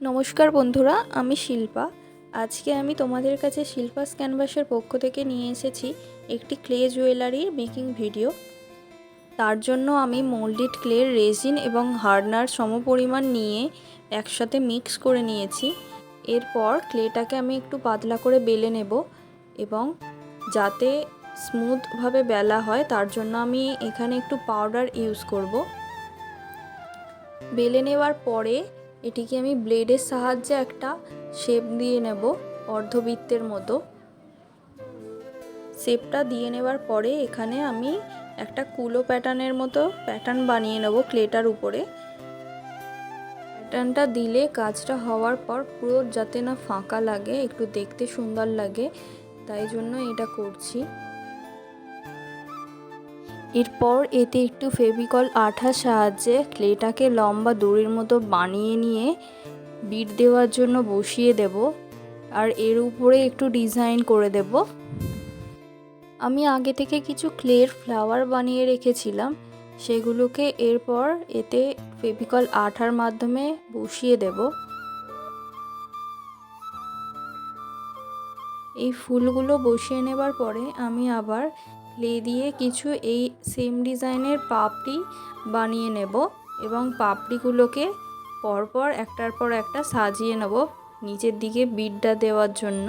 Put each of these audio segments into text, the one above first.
নমস্কার বন্ধুরা, আমি শিল্পা। আজকে আমি তোমাদের কাছে শিল্পাস ক্যানভাসের পক্ষ থেকে নিয়ে এসেছি একটি ক্লে জুয়েলারির মেকিং ভিডিও। তার জন্য আমি মোল্ডেড ক্লের রেজিন এবং হার্ডনার সমপরিমাণ নিয়ে একসাথে মিক্স করে নিয়েছি। এরপর ক্লেটাকে আমি একটু পাতলা করে বেলে নেব এবং যাতে স্মুথভাবে বেলা হয় তার জন্য আমি এখানে একটু পাউডার ইউজ করব। বেলে নেওয়ার পরে এটিকে আমি ব্লেডের সাহায্যে একটা শেপ দিয়ে নেব, অর্ধবৃত্তের মতো। শেপটা দিয়ে নেওয়ার পরে এখানে আমি একটা কুলো প্যাটার্নের মতো প্যাটার্ন বানিয়ে নেব ক্লেটার উপরে। প্যাটার্নটা দিলে কাজটা হওয়ার পর পুরো যাতে না ফাঁকা লাগে, একটু দেখতে সুন্দর লাগে, তাই জন্য এটা করছি। এরপর এতে একটু ফেভিকল আঠার সাহায্যে ক্লেটাকে লম্বা দড়ির মতো বানিয়ে নিয়ে বিট দেওয়ার জন্য বসিয়ে দেব, আর এর উপরে একটু ডিজাইন করে দেব। আমি আগে থেকে কিছু ক্লের ফ্লাওয়ার বানিয়ে রেখেছিলাম, সেগুলোকে এরপর এতে ফেভিকল আঠার মাধ্যমে বসিয়ে দেব। এই ফুলগুলো বসিয়ে নেবার পরে আমি আবার ক্লে দিয়ে কিছু এই সেম ডিজাইনের পাপড়ি বানিয়ে নেব এবং পাপড়িগুলোকে পরপর একটার পর একটা সাজিয়ে নেব নিচের দিকে বিটটা দেওয়ার জন্য।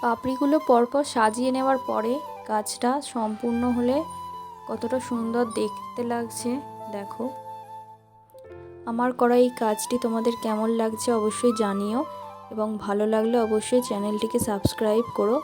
পাপড়িগুলো পরপর সাজিয়ে নেওয়ার পরে কাজটা সম্পূর্ণ হলে কতটা সুন্দর দেখতে লাগছে দেখো। আমার করা এই কাজটি তোমাদের কেমন লাগছে অবশ্যই জানিও, এবং ভালো লাগলে অবশ্যই চ্যানেলটিকে সাবস্ক্রাইব করো।